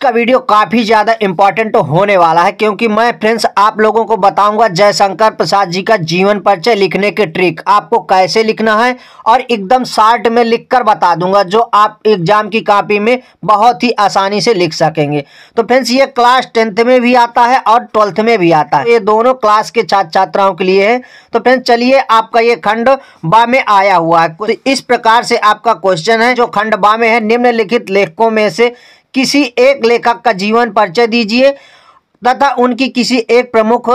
का वीडियो काफ़ी ज़्यादा इम्पोर्टेंट होने वाला है, क्योंकि मैं फ्रेंड्स आप लोगों को बताऊंगा जयशंकर प्रसाद जी का जीवन परिचय लिखने के ट्रिक, आपको कैसे लिखना है और एकदम शॉर्ट में लिखकर बता दूंगा, जो आप एग्जाम की कॉपी में बहुत ही आसानी से लिख सकेंगे। तो फ्रेंड्स ये क्लास 10th में भी आता है और 12th में भी आता है, ये दोनों क्लास के छात्र छात्राओं के लिए है। तो फ्रेंड्स चलिए, आपका ये खंड बा में आया हुआ है। तो इस प्रकार से आपका क्वेश्चन है जो खंड बा में है, निम्नलिखित लेखकों में से किसी एक लेखक का जीवन परिचय दीजिए तथा उनकी किसी एक प्रमुख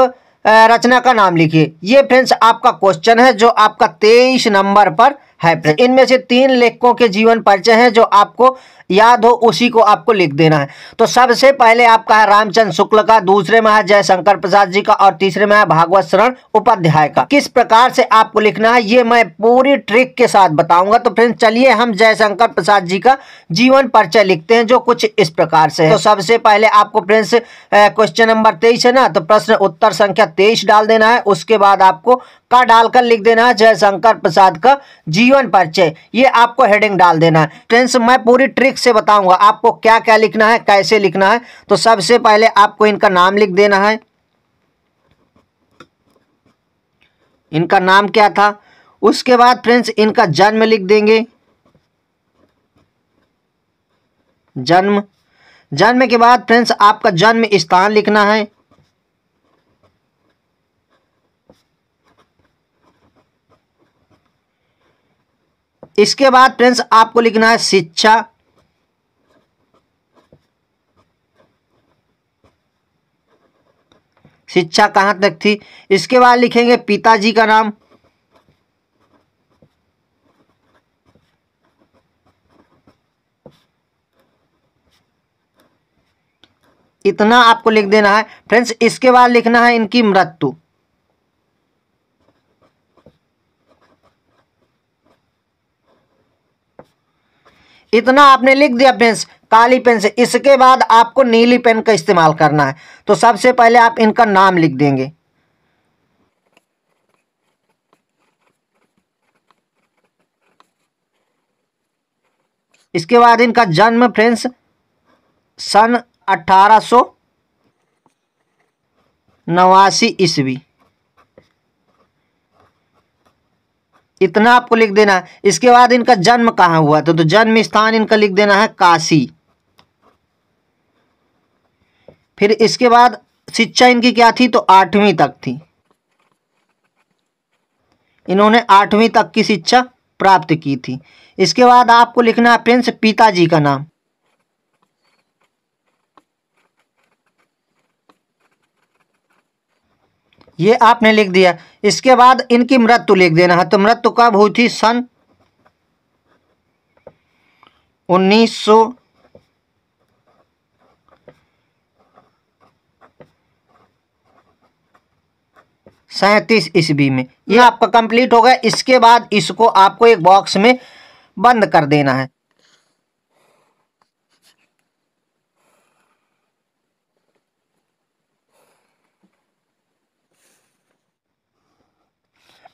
रचना का नाम लिखिए। ये फ्रेंड्स आपका क्वेश्चन है जो आपका 23 नंबर पर है। इनमें से 3 लेखकों के जीवन परिचय हैं, जो आपको याद हो उसी को आपको लिख देना है। तो सबसे पहले आपका है रामचंद्र शुक्ल का, दूसरे में है जयशंकर प्रसाद जी का और तीसरे में है भागवत शरण उपाध्याय का। किस प्रकार से आपको लिखना है ये मैं पूरी ट्रिक के साथ बताऊंगा। तो फ्रेंड्स चलिए हम जयशंकर प्रसाद जी का जीवन परिचय लिखते हैं, जो कुछ इस प्रकार से है। तो सबसे पहले आपको फ्रेंड्स क्वेश्चन नंबर 23 है ना, तो प्रश्न उत्तर संख्या 23 डाल देना है। उसके बाद आपको का डालकर लिख देना है जयशंकर प्रसाद का जीवन परिचय, ये आपको हेडिंग डाल देना है। फ्रेंड्स मैं पूरी ट्रिक से बताऊंगा आपको क्या क्या लिखना है, कैसे लिखना है। तो सबसे पहले आपको इनका नाम लिख देना है। इनका नाम क्या था, उसके बाद फ्रेंड्स इनका जन्म लिख देंगे। जन्म के बाद फ्रेंड्स आपका जन्म स्थान लिखना है। इसके बाद फ्रेंड्स आपको लिखना है शिक्षा। शिक्षा कहां तक थी। इसके बाद लिखेंगे पिताजी का नाम। इतना आपको लिख देना है फ्रेंड्स। इसके बाद लिखना है इनकी मृत्यु। इतना आपने लिख दिया फ्रेंड्स काली पेन से। इसके बाद आपको नीली पेन का इस्तेमाल करना है। तो सबसे पहले आप इनका नाम लिख देंगे। इसके बाद इनका जन्म फ्रेंड्स सन 1889 ईस्वी। इतना आपको लिख देना है। इसके बाद इनका जन्म कहाँ हुआ तो जन्म स्थान इनका लिख देना है काशी। फिर इसके बाद शिक्षा इनकी क्या थी, तो 8वीं तक थी। इन्होंने 8वीं तक की शिक्षा प्राप्त की थी। इसके बाद आपको लिखना है फ्रेंड्स पिताजी का नाम। ये आपने लिख दिया। इसके बाद इनकी मृत्यु लिख देना है। तो मृत्यु कब हुई थी, सन 1937 ईस्वी में। ये आपका कंप्लीट हो गया। इसके बाद इसको आपको एक बॉक्स में बंद कर देना है।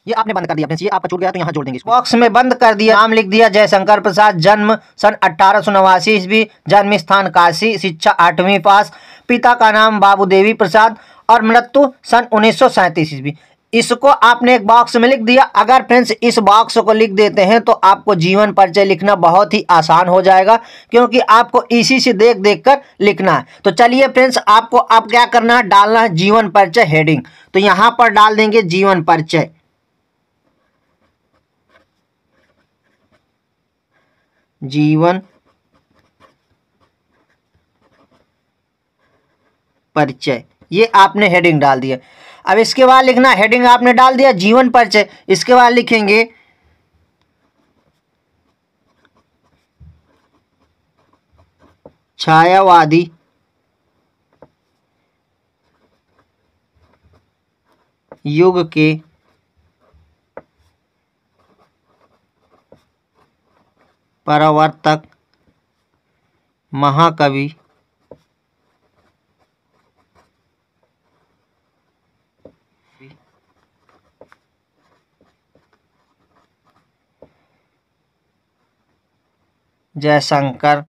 ये आपने बंद कर दिया फ्रेंड्स, ये आपका छूट गया तो यहाँ जोड़ देंगे। बॉक्स में बंद कर दिया। नाम लिख दिया जयशंकर प्रसाद, जन्म सन 1889 ईस्वी, जन्म स्थान काशी, शिक्षा 8वीं पास, पिता का नाम बाबूदेवी प्रसाद और मृत्यु सन 1937 ईस्वी। इसको आपने एक बॉक्स में लिख दिया। अगर फ्रेंड्स इस बॉक्स को लिख देते हैं तो आपको जीवन परिचय लिखना बहुत ही आसान हो जाएगा, क्योंकि आपको इसी से देख देख कर लिखना है। तो चलिए फ्रेंड्स आपको अब क्या करना है, डालना है जीवन परिचय हेडिंग। तो यहां पर डाल देंगे जीवन परिचय। जीवन परिचय, ये आपने हेडिंग डाल दिया। अब इसके बाद लिखना, हेडिंग आपने डाल दिया जीवन परिचय। इसके बाद लिखेंगे छायावादी युग के प्रवर्तक महाकवि जयशंकर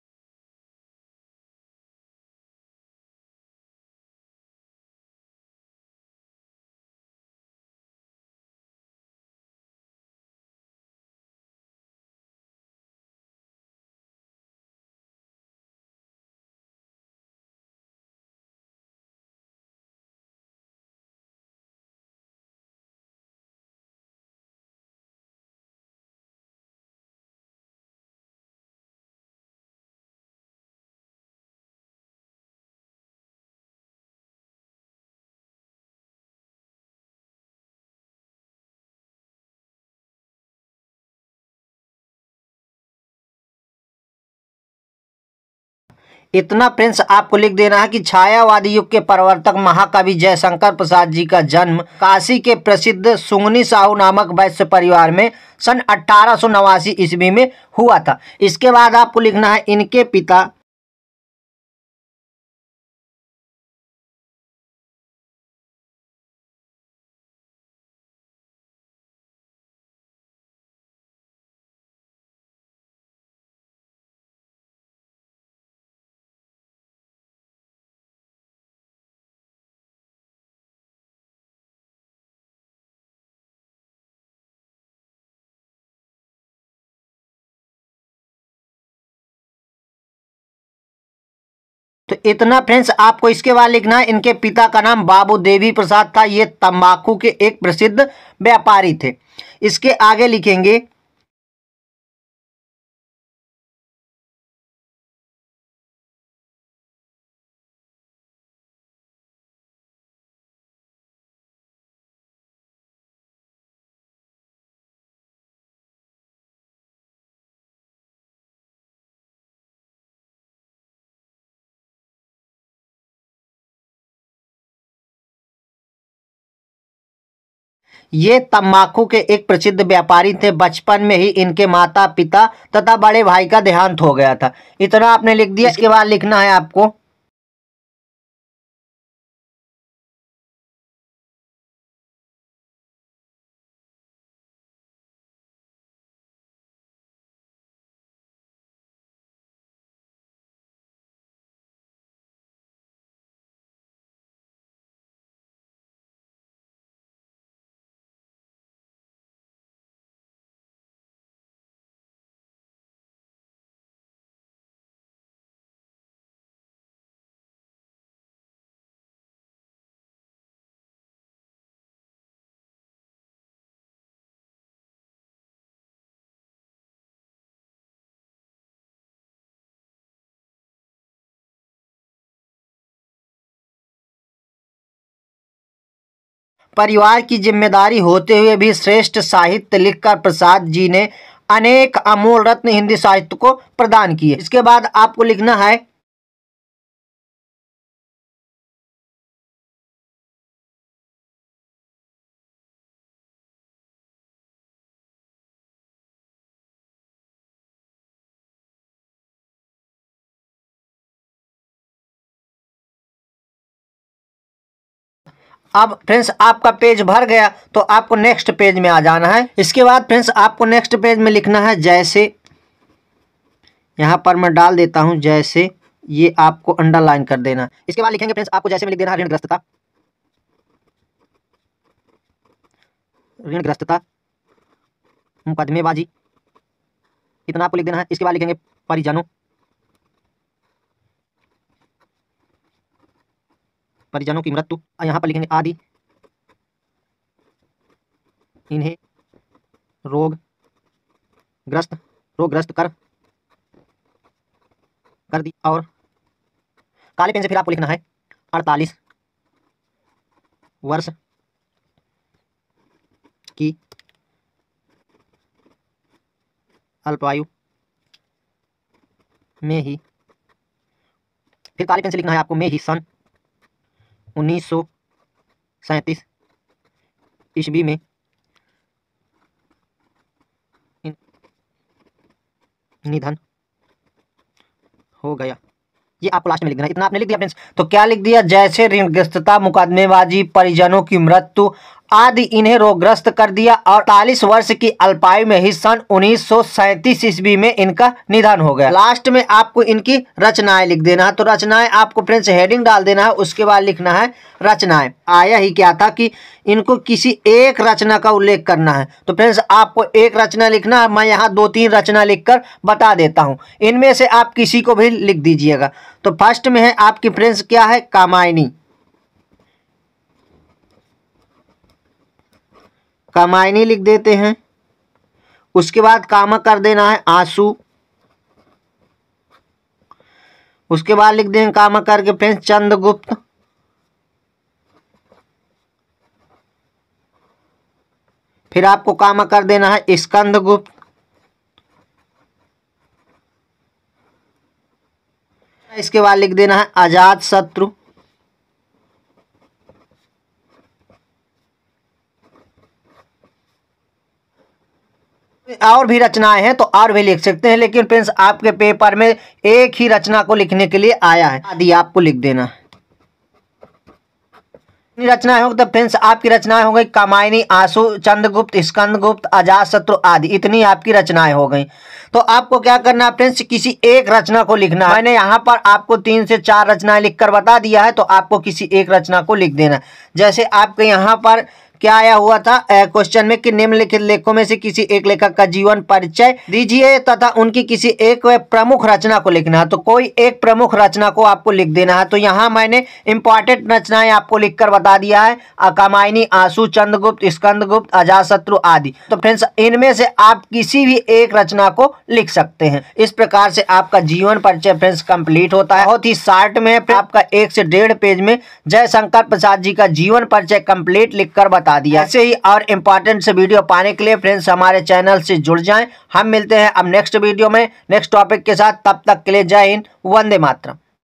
इतना फ्रेंड्स आपको लिख देना है कि छायावादी युग के प्रवर्तक महाकवि जयशंकर प्रसाद जी का जन्म काशी के प्रसिद्ध सुंगनी साहू नामक वैश्य परिवार में सन 1889 ईस्वी में हुआ था। इसके बाद आपको लिखना है इनके पिता तो इतना फ्रेंड्स आपको इसके बाद लिखना है इनके पिता का नाम बाबू देवी प्रसाद था। ये तंबाकू के एक प्रसिद्ध व्यापारी थे। इसके आगे लिखेंगे ये तंबाकू के एक प्रसिद्ध व्यापारी थे। बचपन में ही इनके माता पिता तथा बड़े भाई का देहांत हो गया था। इतना आपने लिख दिया। इसके बाद लिखना है आपको परिवार की जिम्मेदारी होते हुए भी श्रेष्ठ साहित्य लिखकर प्रसाद जी ने अनेक अमूल रत्न हिंदी साहित्य को प्रदान किए। इसके बाद आपको लिखना है अब फ्रेंड्स आपका पेज भर गया तो आपको नेक्स्ट पेज में आ जाना है। इसके बाद फ्रेंड्स आपको नेक्स्ट पेज में लिखना है जैसे, यहाँ पर मैं डाल देता हूँ जैसे, ये आपको अंडरलाइन कर देना। इसके बाद लिखेंगे फ्रेंड्स आपको जैसे में लिख देना ऋणग्रस्तता, ऋणग्रस्तता, मुकदमेबाजी, इतना आपको लिख देना है। इसके बाद लिखेंगे परिजनों, परिजनों की मृत्यु, यहाँ पर लिखेंगे आदि, इन्हें रोगग्रस्त कर दी। और काले पेन से फिर आपको लिखना है 48 वर्ष की अल्पायु में ही, फिर काले पेन से लिखना है आपको में ही सन 1937 ईस्वी में निधन हो गया। ये आपको लास्ट में लिख देना। इतना आपने लिख दिया फ्रेंड्स। तो क्या लिख दिया, जैसे ऋणग्रस्तता, मुकदमेबाजी, परिजनों की मृत्यु आदि इन्हें रोगग्रस्त कर दिया और 48 वर्ष की अल्पायु में ही सन 1937 ईस्वी में इनका निधन हो गया। लास्ट में आपको इनकी रचनाएं लिख देना है। तो रचनाएं आपको फ्रेंड्स हेडिंग डाल देना है। उसके बाद लिखना है रचनाएं। आया ही क्या था कि इनको किसी एक रचना का उल्लेख करना है। तो फ्रेंड्स आपको एक रचना लिखना है। मैं यहाँ 2-3 रचना लिखकर बता देता हूँ, इनमें से आप किसी को भी लिख दीजिएगा। तो फर्स्ट में है आपकी फ्रेंड्स क्या है, कामायनी। कामायनी लिख देते हैं। उसके बाद कामा कर देना है आंसू। उसके बाद लिख देंगे कामा करके फ्रेंड्स चंद्रगुप्त। फिर आपको कामा कर देना है स्कंदगुप्त। इसके बाद लिख देना है अजात शत्रु। और भी रचनाएं हैं तो और भी लिख सकते हैं, लेकिन फ्रेंड्स आपके पेपर में एक ही रचना को लिखने के लिए आया है, आदि आपको लिख देना। रचनाएं होंगी तो फ्रेंड्स आपकी रचनाएं हो गई कामायनी, आशु, चंद्रगुप्त, स्कंदगुप्त, अजातशत्रु आदि, इतनी आपकी रचनाएं हो गई। तो आपको क्या करना है फ्रेंड्स, किसी एक रचना को लिखना है। मैंने यहाँ पर आपको 3 से 4 रचनाएं लिखकर बता दिया है, तो आपको किसी एक रचना को लिख देना। जैसे आपके यहाँ पर क्या आया हुआ था क्वेश्चन में कि निम्नलिखित लेखों में से किसी एक लेखक का जीवन परिचय दीजिए तथा उनकी किसी एक प्रमुख रचना को लिखना है। तो कोई एक प्रमुख रचना को आपको लिख देना है। तो यहाँ मैंने इंपॉर्टेंट रचनाएं आपको लिखकर बता दिया है, कामायनी, आशु, चंद्रगुप्त, स्कंदगुप्त, अजातशत्रु आदि। तो फ्रेंड्स इनमें से आप किसी भी एक रचना को लिख सकते हैं। इस प्रकार से आपका जीवन परिचय फ्रेंड्स कंप्लीट होता है। बहुत ही शॉर्ट में आपका 1 से 1.5 पेज में जयशंकर प्रसाद जी का जीवन परिचय कंप्लीट लिखकर बता दिया। ऐसे ही और इंपॉर्टेंट से वीडियो पाने के लिए फ्रेंड्स हमारे चैनल से जुड़ जाएं। हम मिलते हैं अब नेक्स्ट वीडियो में नेक्स्ट टॉपिक के साथ। तब तक के लिए जय हिंद, वंदे मातरम।